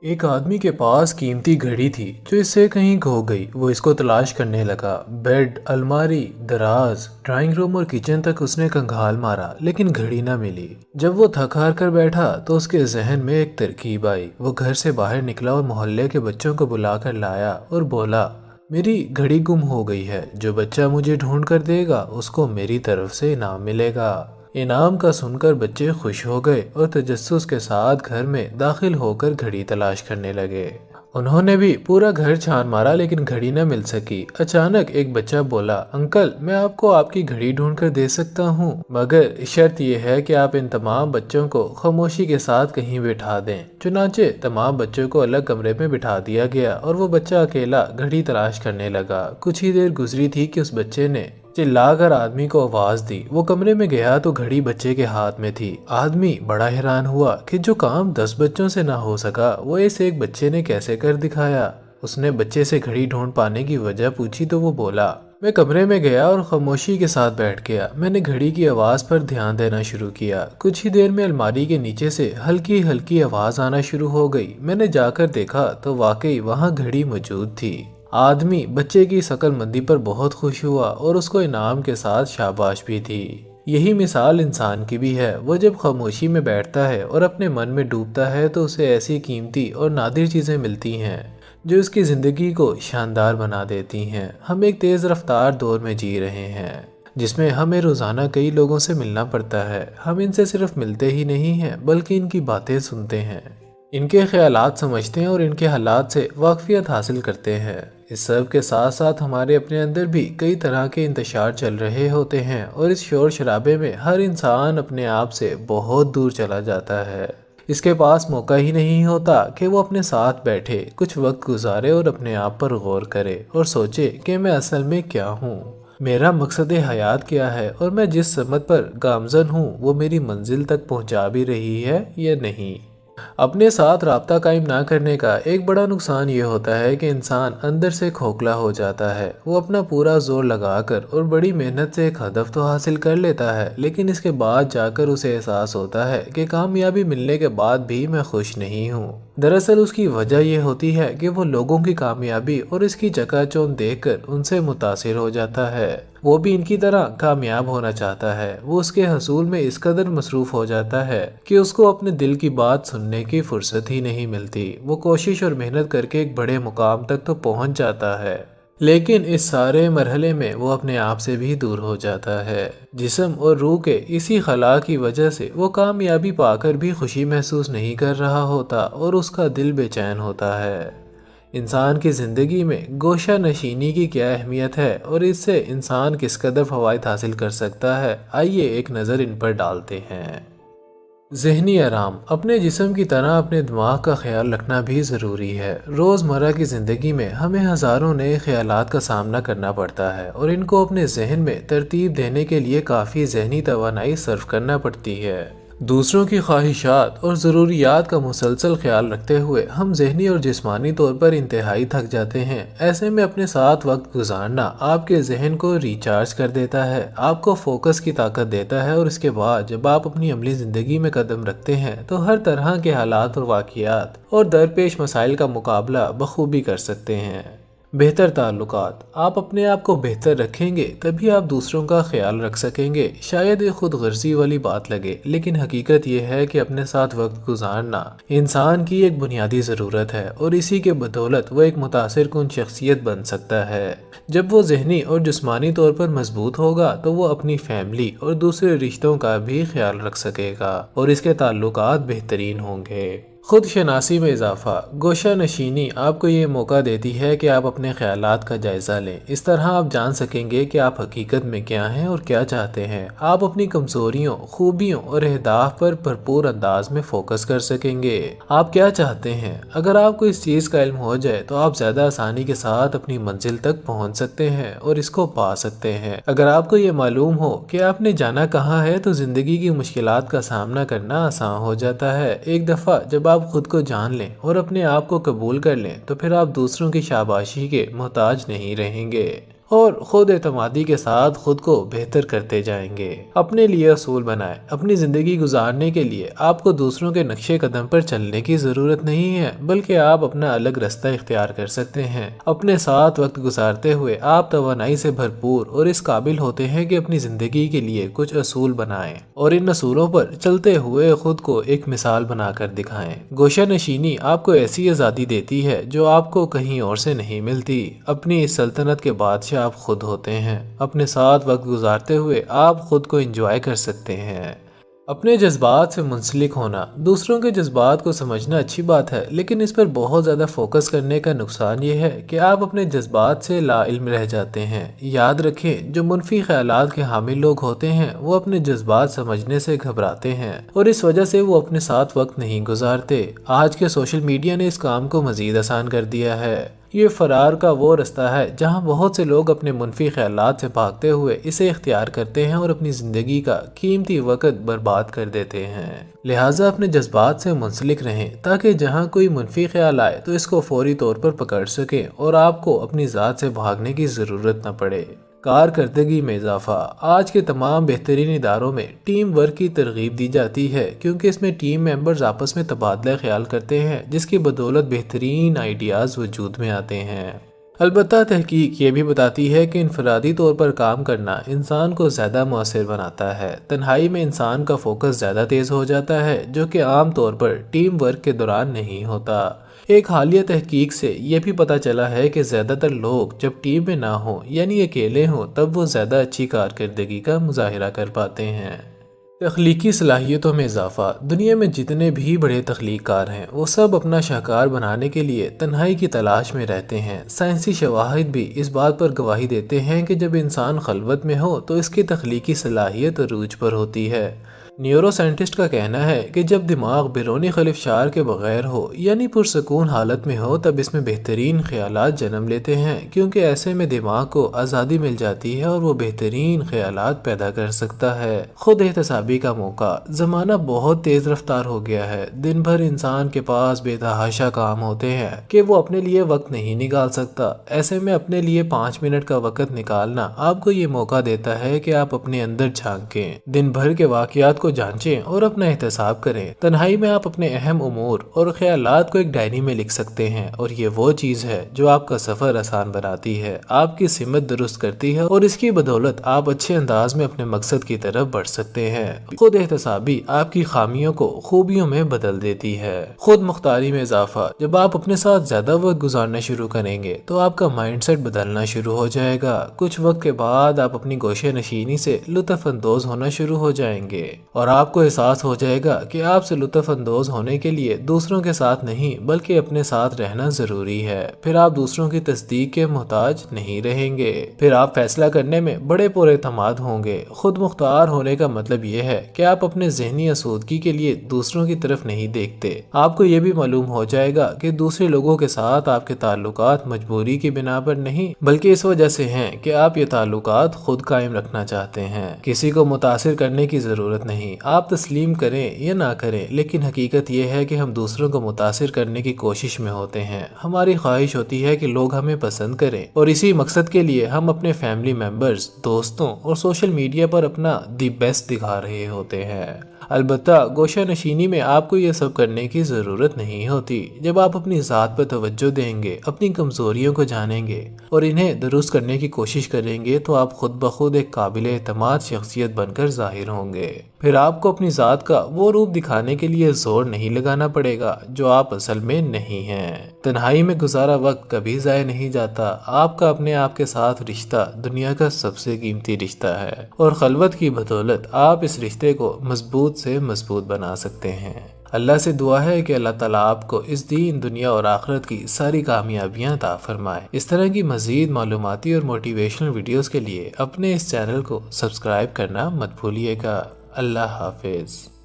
एक आदमी के पास कीमती घड़ी थी जो इससे कहीं खो गई। वो इसको तलाश करने लगा। बेड, अलमारी, दराज, ड्राइंग रूम और किचन तक उसने कंघाल मारा, लेकिन घड़ी ना मिली। जब वो थक हार कर बैठा तो उसके जहन में एक तरकीब आई। वो घर से बाहर निकला और मोहल्ले के बच्चों को बुलाकर लाया और बोला, मेरी घड़ी गुम हो गई है। जो बच्चा मुझे ढूंढ कर देगा उसको मेरी तरफ से इनाम मिलेगा। इनाम का सुनकर बच्चे खुश हो गए और तजस्सुस के साथ घर में दाखिल होकर घड़ी तलाश करने लगे। उन्होंने भी पूरा घर छान मारा, लेकिन घड़ी न मिल सकी। अचानक एक बच्चा बोला, अंकल, मैं आपको आपकी घड़ी ढूंढ कर दे सकता हूँ, मगर शर्त यह है कि आप इन तमाम बच्चों को खामोशी के साथ कहीं बिठा दें। चुनाचे तमाम बच्चों को अलग कमरे में बिठा दिया गया और वो बच्चा अकेला घड़ी तलाश करने लगा। कुछ ही देर गुजरी थी कि उस बच्चे ने चिल्लाकर आदमी को आवाज दी। वो कमरे में गया तो घड़ी बच्चे के हाथ में थी। आदमी बड़ा हैरान हुआ कि जो काम 10 बच्चों से ना हो सका वो इस एक बच्चे ने कैसे कर दिखाया। उसने बच्चे से घड़ी ढूंढ पाने की वजह पूछी तो वो बोला, मैं कमरे में गया और खामोशी के साथ बैठ गया। मैंने घड़ी की आवाज पर ध्यान देना शुरू किया। कुछ ही देर में अलमारी के नीचे से हल्की हल्की आवाज आना शुरू हो गई। मैंने जाकर देखा तो वाकई वहां घड़ी मौजूद थी। आदमी बच्चे की शकलमंदी पर बहुत खुश हुआ और उसको इनाम के साथ शाबाश भी थी। यही मिसाल इंसान की भी है। वो जब खामोशी में बैठता है और अपने मन में डूबता है तो उसे ऐसी कीमती और नादिर चीज़ें मिलती हैं जो उसकी ज़िंदगी को शानदार बना देती हैं। हम एक तेज़ रफ्तार दौर में जी रहे हैं जिसमें हमें रोज़ाना कई लोगों से मिलना पड़ता है। हम इनसे सिर्फ मिलते ही नहीं हैं बल्कि इनकी बातें सुनते हैं, इनके ख्यालात समझते हैं और इनके हालात से वाकफियत हासिल करते हैं। इस सब के साथ साथ हमारे अपने अंदर भी कई तरह के इंतशार चल रहे होते हैं और इस शोर शराबे में हर इंसान अपने आप से बहुत दूर चला जाता है। इसके पास मौका ही नहीं होता कि वो अपने साथ बैठे, कुछ वक्त गुजारे और अपने आप पर गौर करे और सोचे कि मैं असल में क्या हूँ, मेरा मकसद हयात क्या है और मैं जिस समत पर गामजन हूँ वो मेरी मंजिल तक पहुँचा भी रही है या नहीं। अपने साथ राब्ता कायम ना करने का एक बड़ा नुकसान ये होता है कि इंसान अंदर से खोखला हो जाता है। वो अपना पूरा जोर लगाकर और बड़ी मेहनत से एक हदफ तो हासिल कर लेता है, लेकिन इसके बाद जाकर उसे एहसास होता है कि कामयाबी मिलने के बाद भी मैं खुश नहीं हूँ। दरअसल उसकी वजह यह होती है कि वो लोगों की कामयाबी और इसकी चकाचौंध देखकर उनसे मुतासिर हो जाता है। वो भी इनकी तरह कामयाब होना चाहता है। वो उसके हसूल में इस कदर मसरूफ हो जाता है कि उसको अपने दिल की बात सुनने की फुर्सत ही नहीं मिलती। वो कोशिश और मेहनत करके एक बड़े मुकाम तक तो पहुंच जाता है, लेकिन इस सारे मरहले में वो अपने आप से भी दूर हो जाता है। जिस्म और रूह के इसी खला की वजह से वो कामयाबी पाकर भी खुशी महसूस नहीं कर रहा होता और उसका दिल बेचैन होता है। इंसान की ज़िंदगी में गोशा नशीनी की क्या अहमियत है और इससे इंसान किस कदर फ़वाइद हासिल कर सकता है, आइए एक नज़र इन पर डालते हैं। ज़हनी आराम। अपने जिस्म की तरह अपने दिमाग का ख्याल रखना भी ज़रूरी है। रोज़मर्रा की ज़िंदगी में हमें हज़ारों नए ख्यालात का सामना करना पड़ता है और इनको अपने जहन में तरतीब देने के लिए काफ़ी ज़हनी तवानाई सर्फ करना पड़ती है। दूसरों की ख्वाहिशात और ज़रूरियात का मुसलसल ख्याल रखते हुए हम ज़हनी और जिस्मानी तौर पर इंतहाई थक जाते हैं। ऐसे में अपने साथ वक्त गुजारना आपके जहन को रिचार्ज कर देता है, आपको फोकस की ताकत देता है और इसके बाद जब आप अपनी अमली ज़िंदगी में कदम रखते हैं तो हर तरह के हालात और वाक़ियात और दरपेश मसाइल का मुकाबला बखूबी कर सकते हैं। बेहतर ताल्लुकात। आप अपने आप को बेहतर रखेंगे तभी आप दूसरों का ख्याल रख सकेंगे। शायद ये खुद गर्जी वाली बात लगे, लेकिन हकीकत ये है कि अपने साथ वक्त गुजारना इंसान की एक बुनियादी ज़रूरत है और इसी के बदौलत वो एक मुतासिर कुन शख्सियत बन सकता है। जब वो जहनी और जिस्मानी तौर पर मजबूत होगा तो वो अपनी फैमिली और दूसरे रिश्तों का भी ख्याल रख सकेगा और इसके ताल्लुकात बेहतरीन होंगे। खुद शनासी में इजाफा। गोशा नशीनी आपको ये मौका देती है कि आप अपने ख्यालात का जायज़ा लें। इस तरह आप जान सकेंगे कि आप हकीकत में क्या हैं और क्या चाहते हैं। आप अपनी कमज़ोरियों, खूबियों और अहदाफ पर भरपूर अंदाज में फोकस कर सकेंगे। आप क्या चाहते हैं, अगर आपको इस चीज़ का इल्म हो जाए तो आप ज़्यादा आसानी के साथ अपनी मंजिल तक पहुँच सकते हैं और इसको पा सकते हैं। अगर आपको ये मालूम हो कि आपने जाना कहाँ है तो ज़िंदगी की मुश्किलात का सामना करना आसान हो जाता है। एक दफ़ा जब आप खुद को जान लें और अपने आप को कबूल कर लें तो फिर आप दूसरों की शाबाशी के मोहताज नहीं रहेंगे। اور خود اعتمادی کے ساتھ خود کو بہتر کرتے جائیں گے۔ اپنے لیے اصول بنائیں۔ اپنی زندگی گزارنے کے لیے آپ کو دوسروں کے نقشے قدم پر چلنے کی ضرورت نہیں ہے، بلکہ آپ اپنا الگ راستہ اختیار کر سکتے ہیں۔ اپنے ساتھ وقت گزارتے ہوئے آپ توانائی سے بھرپور اور اس قابل ہوتے ہیں کہ اپنی زندگی کے لیے کچھ اصول بنائیں اور ان اصولوں پر چلتے ہوئے خود کو ایک مثال بنا کر دکھائیں۔ گوشہ نشینی آپ کو ایسی آزادی دیتی ہے جو آپ کو کہیں اور سے نہیں ملتی۔ اپنی اس سلطنت کے بادشاہ آپ خود ہوتے ہیں۔ اپنے ساتھ وقت گزارتے ہوئے آپ خود کو انجوائے کر سکتے ہیں۔ اپنے جذبات سے منسلک ہونا۔ دوسروں کے جذبات کو سمجھنا اچھی بات ہے، لیکن اس پر بہت زیادہ فوکس کرنے کا نقصان یہ ہے کہ آپ اپنے جذبات سے لا علم رہ جاتے ہیں۔ یاد رکھیں، جو منفی خیالات کے حامل لوگ ہوتے ہیں وہ اپنے جذبات سمجھنے سے گھبراتے ہیں اور اس وجہ سے وہ اپنے ساتھ وقت نہیں گزارتے۔ آج کے سوشل میڈیا نے اس کام کو مزید آسان کر دیا ہے۔ یہ فرار کا وہ رستہ ہے جہاں بہت سے لوگ اپنے منفی خیالات سے بھاگتے ہوئے اسے اختیار کرتے ہیں اور اپنی زندگی کا قیمتی وقت برباد کر دیتے ہیں۔ لہٰذا اپنے جذبات سے منسلک رہیں تاکہ جہاں کوئی منفی خیال آئے تو اس کو فوری طور پر پکڑ سکیں اور آپ کو اپنی ذات سے بھاگنے کی ضرورت نہ پڑے۔ کارکردگی میں اضافہ۔ آج کے تمام بہترین اداروں میں ٹیم ورک کی ترغیب دی جاتی ہے کیونکہ اس میں ٹیم ممبرز آپس میں تبادلہ خیال کرتے ہیں، جس کی بدولت بہترین آئیڈیاز وجود میں آتے ہیں۔ البتہ تحقیق یہ بھی بتاتی ہے کہ انفرادی طور پر کام کرنا انسان کو زیادہ مؤثر بناتا ہے۔ تنہائی میں انسان کا فوکس زیادہ تیز ہو جاتا ہے، جو کہ عام طور پر ٹیم ورک کے دوران نہیں ہوتا۔ ایک حالیہ تحقیق سے یہ بھی پتہ چلا ہے کہ زیادہ تر لوگ جب ٹیم میں نہ ہوں یعنی اکیلے ہوں تب وہ زیادہ اچھی کارکردگی کا مظاہرہ کر پاتے ہیں۔ تخلیقی صلاحیتوں میں اضافہ۔ دنیا میں جتنے بھی بڑے تخلیق کار ہیں وہ سب اپنا شاہکار بنانے کے لیے تنہائی کی تلاش میں رہتے ہیں۔ سائنسی شواہد بھی اس بات پر گواہی دیتے ہیں کہ جب انسان خلوت میں ہو تو اس کی تخلیقی صلاحیت عروج پر ہوتی ہے۔ نیورو سائنٹسٹ کا کہنا ہے کہ جب دماغ بیرونی خلفشار کے بغیر ہو یعنی پرسکون حالت میں ہو تب اس میں بہترین خیالات جنم لیتے ہیں، کیونکہ ایسے میں دماغ کو آزادی مل جاتی ہے اور وہ بہترین خیالات پیدا کر سکتا ہے۔ خود احتسابی کا موقع۔ زمانہ بہت تیز رفتار ہو گیا ہے۔ دن بھر انسان کے پاس بے تحاشا کام ہوتے ہیں کہ وہ اپنے لیے وقت نہیں نکال سکتا۔ ایسے میں اپنے لیے 5 منٹ کا وقت نکالنا آپ کو یہ موقع دیتا ہے کہ آپ اپنے اندر جھانکیں، دن بھر کے واقعات کو جانچیں اور اپنا احتساب کریں۔ تنہائی میں آپ اپنے اہم امور اور خیالات کو ایک ڈائری میں لکھ سکتے ہیں اور یہ وہ چیز ہے جو آپ کا سفر آسان بناتی ہے، آپ کی سمت درست کرتی ہے اور اس کی بدولت آپ اچھے انداز میں اپنے مقصد کی طرف بڑھ سکتے ہیں۔ خود احتسابی آپ کی خامیوں کو خوبیوں میں بدل دیتی ہے۔ خود مختاری میں اضافہ۔ جب آپ اپنے ساتھ زیادہ وقت گزارنا شروع کریں گے تو آپ کا مائنڈ سیٹ بدلنا شروع ہو جائے گا۔ کچھ وقت کے بعد آپ اپنی گوشہ نشینی سے لطف اندوز ہونا شروع ہو جائیں گے اور آپ کو احساس ہو جائے گا کہ آپ سے لطف اندوز ہونے کے لیے دوسروں کے ساتھ نہیں بلکہ اپنے ساتھ رہنا ضروری ہے۔ پھر آپ دوسروں کی تصدیق کے محتاج نہیں رہیں گے۔ پھر آپ فیصلہ کرنے میں بڑے پر اعتماد ہوں گے۔ خود مختار ہونے کا مطلب یہ ہے کہ آپ اپنے ذہنی آسودگی کے لیے دوسروں کی طرف نہیں دیکھتے۔ آپ کو یہ بھی معلوم ہو جائے گا کہ دوسرے لوگوں کے ساتھ آپ کے تعلقات مجبوری کی بنا پر نہیں بلکہ اس وجہ سے ہیں کہ آپ یہ تعلقات خود قائم رکھنا چاہتے ہیں۔ کسی کو متاثر کرنے کی ضرورت نہیں۔ آپ تسلیم کریں یا نہ کریں، لیکن حقیقت یہ ہے کہ ہم دوسروں کو متاثر کرنے کی کوشش میں ہوتے ہیں۔ ہماری خواہش ہوتی ہے کہ لوگ ہمیں پسند کریں اور اسی مقصد کے لیے ہم اپنے فیملی ممبرز، دوستوں اور سوشل میڈیا پر اپنا دی بیسٹ دکھا رہے ہوتے ہیں۔ البتہ گوشہ نشینی میں آپ کو یہ سب کرنے کی ضرورت نہیں ہوتی۔ جب آپ اپنی ذات پر توجہ دیں گے، اپنی کمزوریوں کو جانیں گے اور انہیں درست کرنے کی کوشش کریں گے تو آپ خود بخود ایک قابل اعتماد شخصیت بن کر ظاہر ہوں گے۔ پھر آپ کو اپنی ذات کا وہ روپ دکھانے کے لیے زور نہیں لگانا پڑے گا جو آپ اصل میں نہیں ہیں۔ تنہائی میں گزارا وقت کبھی ضائع نہیں جاتا۔ آپ کا اپنے آپ کے ساتھ رشتہ دنیا کا سب سے قیمتی رشتہ ہے اور خلوت کی بدولت آپ اس رشتے کو مضبوط سے مضبوط بنا سکتے ہیں۔ اللہ سے دعا ہے کہ اللہ تعالیٰ آپ کو اس دین، دنیا اور آخرت کی ساری کامیابیاں عطا فرمائے۔ اس طرح کی مزید معلوماتی اور موٹیویشنل ویڈیوز کے لیے اپنے اس چینل کو سبسکرائب کرنا مت بھولیے گا۔ اللہ حافظ۔